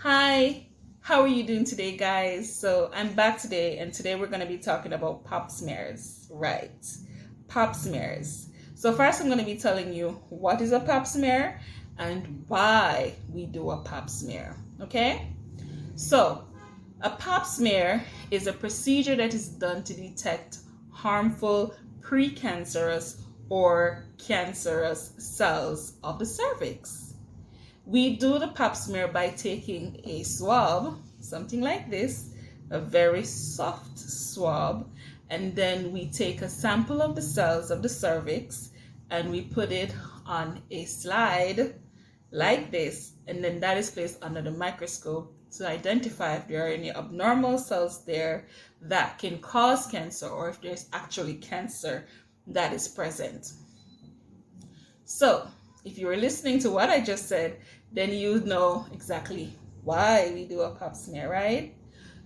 Hi, how are you doing today, guys? So I'm back today, and today we're going to be talking about pap smears. Right, pap smears. So first, I'm going to be telling you what is a pap smear and why we do a pap smear. Okay, so a pap smear is a procedure that is done to detect harmful precancerous or cancerous cells of the cervix. We do the pap smear by taking a swab, something like this, a very soft swab, and then we take a sample of the cells of the cervix and we put it on a slide like this, and then that is placed under the microscope to identify if there are any abnormal cells there that can cause cancer or if there's actually cancer that is present. So, if you were listening to what I just said, then you know exactly why we do a pap smear, right?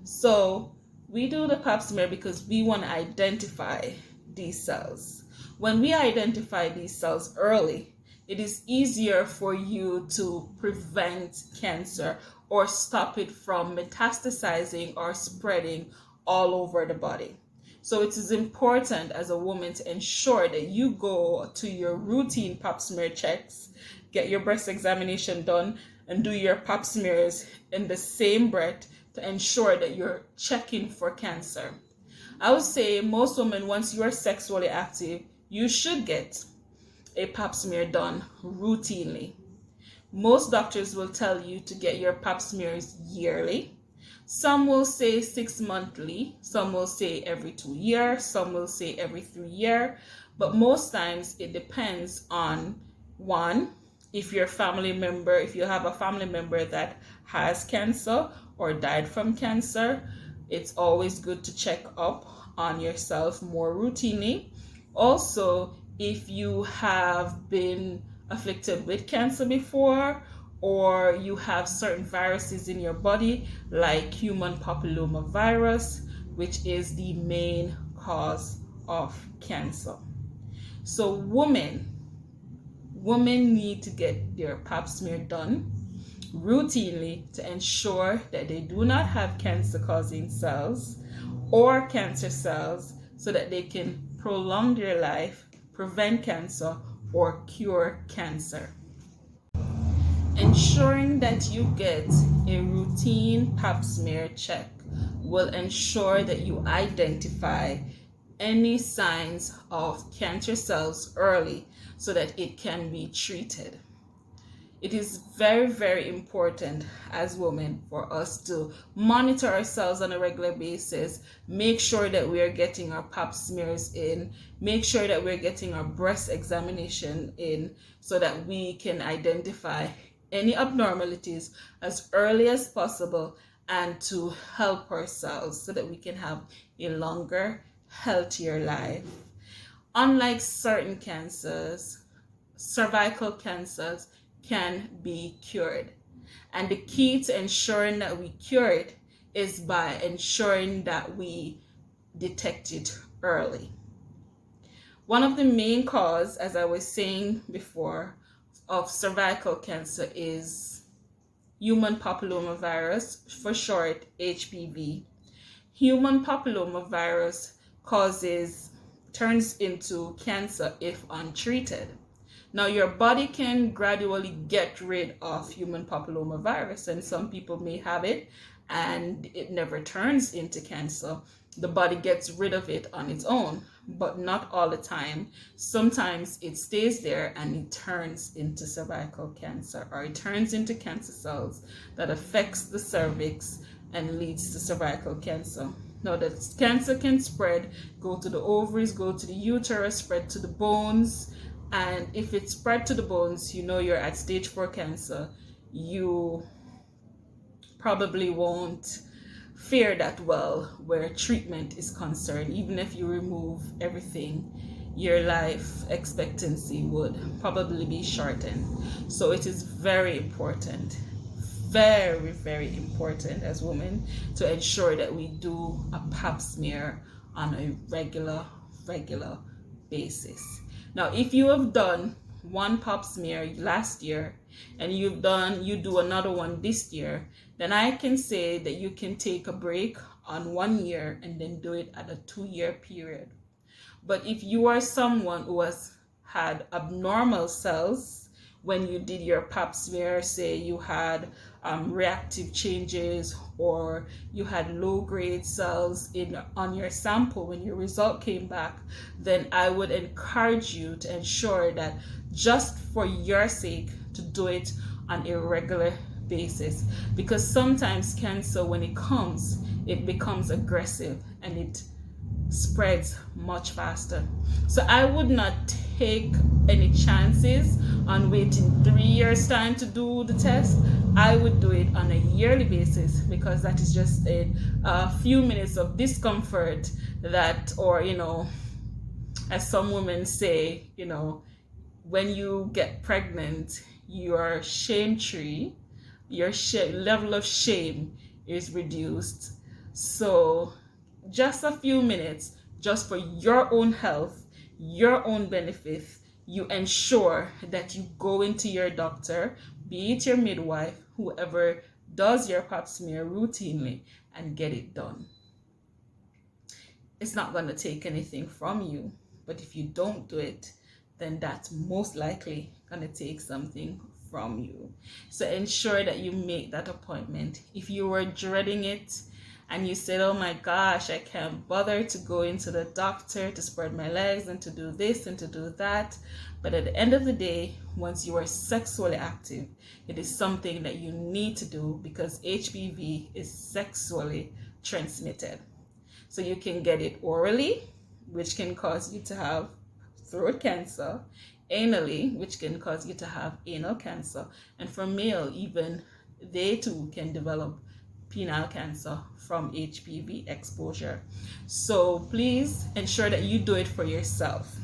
So, we do the pap smear because we want to identify these cells. When we identify these cells early, it is easier for you to prevent cancer or stop it from metastasizing or spreading all over the body. So it is important as a woman to ensure that you go to your routine pap smear checks, get your breast examination done, and do your pap smears in the same breath to ensure that you're checking for cancer. I would say most women, once you are sexually active, you should get a pap smear done routinely. Most doctors will tell you to get your pap smears yearly. Some will say 6 monthly, some will say every 2 years, some will say every 3 years, but most times it depends on one, if your family member, if you have a family member that has cancer or died from cancer, it's always good to check up on yourself more routinely. Also, if you have been afflicted with cancer before, or you have certain viruses in your body like human papilloma virus, which is the main cause of cancer. So women need to get their pap smear done routinely to ensure that they do not have cancer causing cells or cancer cells, so that they can prolong their life, prevent cancer, or cure cancer. Ensuring that you get a routine pap smear check will ensure that you identify any signs of cancer cells early so that it can be treated. It is very, very important as women for us to monitor ourselves on a regular basis, make sure that we are getting our pap smears in, make sure that we're getting our breast examination in so that we can identify any abnormalities as early as possible and to help ourselves so that we can have a longer, healthier life. Unlike certain cancers, cervical cancers can be cured. And the key to ensuring that we cure it is by ensuring that we detect it early. One of the main causes, as I was saying before, of cervical cancer is human papilloma virus, for short HPV. Human papilloma virus turns into cancer if untreated. Now, your body can gradually get rid of human papilloma virus, and some people may have it and it never turns into cancer. The body gets rid of it on its own, but not all the time. Sometimes it stays there and it turns into cervical cancer, or it turns into cancer cells that affects the cervix and leads to cervical cancer. Now, that cancer can spread, go to the ovaries, go to the uterus, spread to the bones. And if it's spread to the bones, you know you're at stage 4 cancer. You probably won't fare that well where treatment is concerned. Even if you remove everything, your life expectancy would probably be shortened. So it is very important, very, very important as women to ensure that we do a pap smear on a regular basis. Now, if you have done one pap smear last year and you do another one this year, then I can say that you can take a break on 1 year and then do it at a 2-year period. But if you are someone who has had abnormal cells when you did your pap smear, say you had reactive changes, or you had low-grade cells on your sample when your result came back, then I would encourage you to ensure that, just for your sake, to do it on a regular basis, because sometimes cancer, when it comes, it becomes aggressive and it spreads much faster. So I would not take any chances on waiting 3 years time to do the test. I would do it on a yearly basis, because that is just a few minutes of discomfort that, or as some women say, when you get pregnant, your shame tree, your level of shame is reduced. So just a few minutes, just for your own health, your own benefit, you ensure that you go into your doctor, be it your midwife, whoever does your pap smear routinely, and get it done. It's not going to take anything from you, but if you don't do it, then that's most likely going to take something from you. So ensure that you make that appointment. If you were dreading it and you said, oh my gosh, I can't bother to go into the doctor to spread my legs and to do this and to do that, but at the end of the day, once you are sexually active, it is something that you need to do, because HPV is sexually transmitted. So you can get it orally, which can cause you to have throat cancer, anally, which can cause you to have anal cancer, and for male, even they too can develop penile cancer from HPV exposure. So please ensure that you do it for yourself.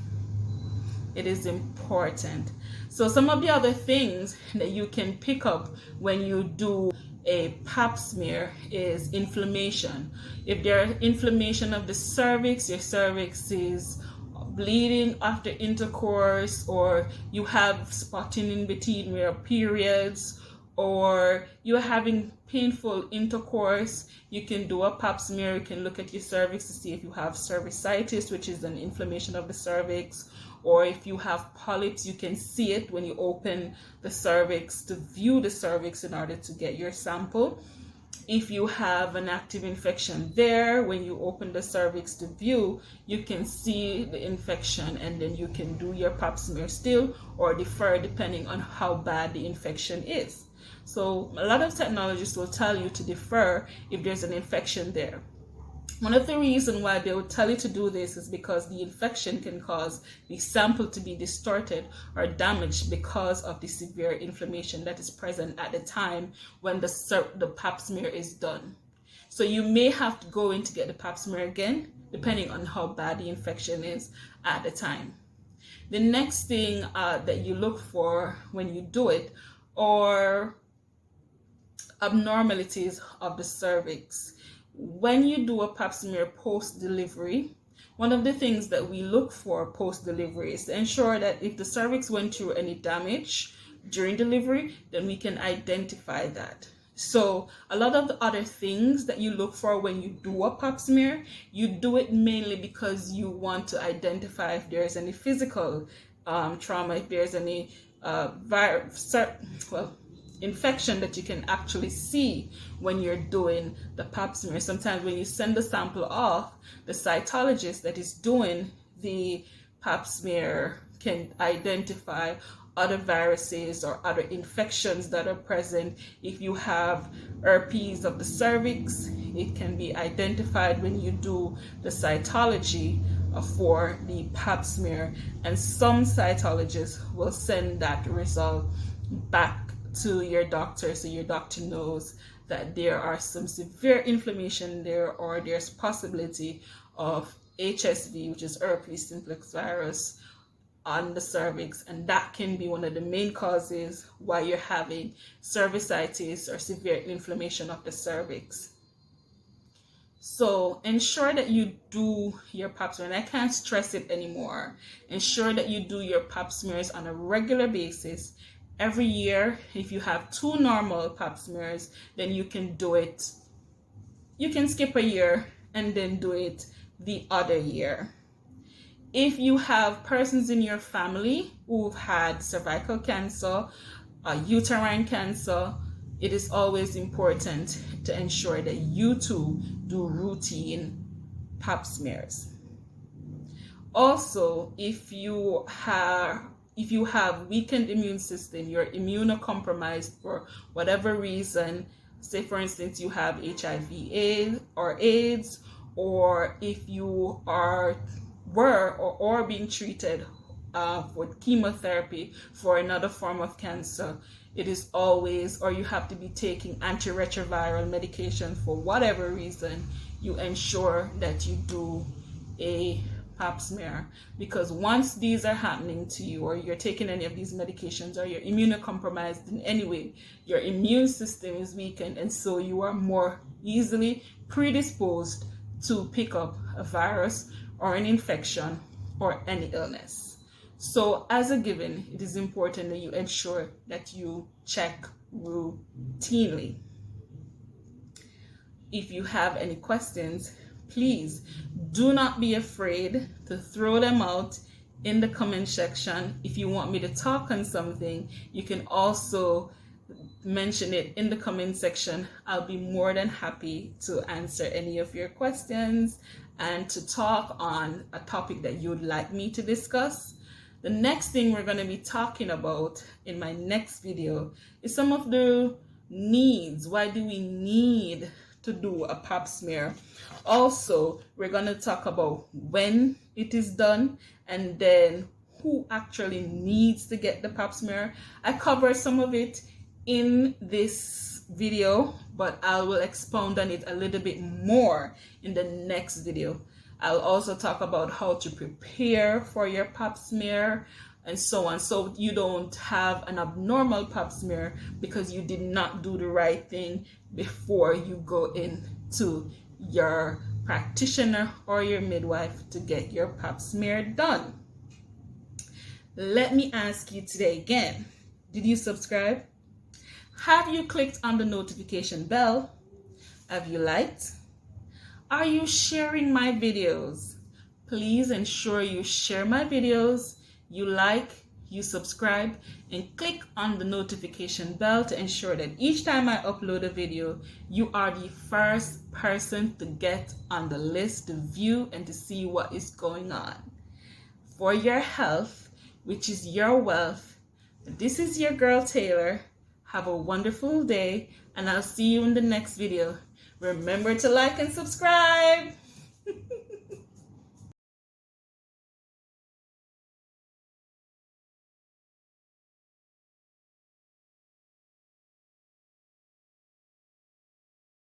It is important. So some of the other things that you can pick up when you do a pap smear is inflammation. If there is inflammation of the cervix, your cervix is bleeding after intercourse, or you have spotting in between your periods, or you're having painful intercourse, you can do a pap smear. You can look at your cervix to see if you have cervicitis, which is an inflammation of the cervix, or if you have polyps, you can see it when you open the cervix to view the cervix in order to get your sample. If you have an active infection there, when you open the cervix to view, you can see the infection, and then you can do your pap smear still, or defer depending on how bad the infection is. So a lot of technologists will tell you to defer if there's an infection there. One of the reasons why they would tell you to do this is because the infection can cause the sample to be distorted or damaged because of the severe inflammation that is present at the time when the pap smear is done. So you may have to go in to get the pap smear again, depending on how bad the infection is at the time. The next thing that you look for when you do it are abnormalities of the cervix. When you do a pap smear post-delivery, one of the things that we look for post-delivery is to ensure that if the cervix went through any damage during delivery, then we can identify that. So a lot of the other things that you look for when you do a pap smear, you do it mainly because you want to identify if there's any physical trauma, if there's any infection that you can actually see when you're doing the pap smear. Sometimes when you send the sample off, the cytologist that is doing the pap smear can identify other viruses or other infections that are present. If you have herpes of the cervix, it can be identified when you do the cytology for the pap smear, and some cytologists will send that result back to your doctor, so your doctor knows that there are some severe inflammation there, or there's possibility of HSV, which is herpes simplex virus, on the cervix, and that can be one of the main causes why you're having cervicitis or severe inflammation of the cervix. So ensure that you do your pap smear, and I can't stress it anymore. Ensure that you do your pap smears on a regular basis every year. If you have 2 normal pap smears, then you can do it. You can skip a year and then do it the other year. If you have persons in your family who've had cervical cancer, uterine cancer, it is always important to ensure that you too do routine pap smears. Also, if you have weakened immune system, you're immunocompromised for whatever reason, say for instance you have HIV AIDS, or if you were being treated with chemotherapy for another form of cancer, it is always, or you have to be taking antiretroviral medication for whatever reason, you ensure that you do a pap smear, because once these are happening to you, or you're taking any of these medications, or you're immunocompromised in any way, your immune system is weakened, and so you are more easily predisposed to pick up a virus or an infection or any illness. So as a given, it is important that you ensure that you check routinely. If you have any questions, please do not be afraid to throw them out in the comment section. If you want me to talk on something, you can also mention it in the comment section. I'll be more than happy to answer any of your questions and to talk on a topic that you'd like me to discuss. The next thing we're going to be talking about in my next video is some of the needs. Why do we need to do a pap smear? Also, we're going to talk about when it is done, and then who actually needs to get the pap smear. I covered some of it in this video, but I will expound on it a little bit more in the next video. I'll also talk about how to prepare for your pap smear and so on, so you don't have an abnormal pap smear because you did not do the right thing before you go into your practitioner or your midwife to get your pap smear done. Let me ask you today again, did you subscribe? Have you clicked on the notification bell? Have you liked? Are you sharing my videos? Please ensure you share my videos, you like, you subscribe, and click on the notification bell to ensure that each time I upload a video, you are the first person to get on the list to view and to see what is going on. For your health, which is your wealth, this is your girl Taylor. Have a wonderful day, and I'll see you in the next video. Remember to like and subscribe.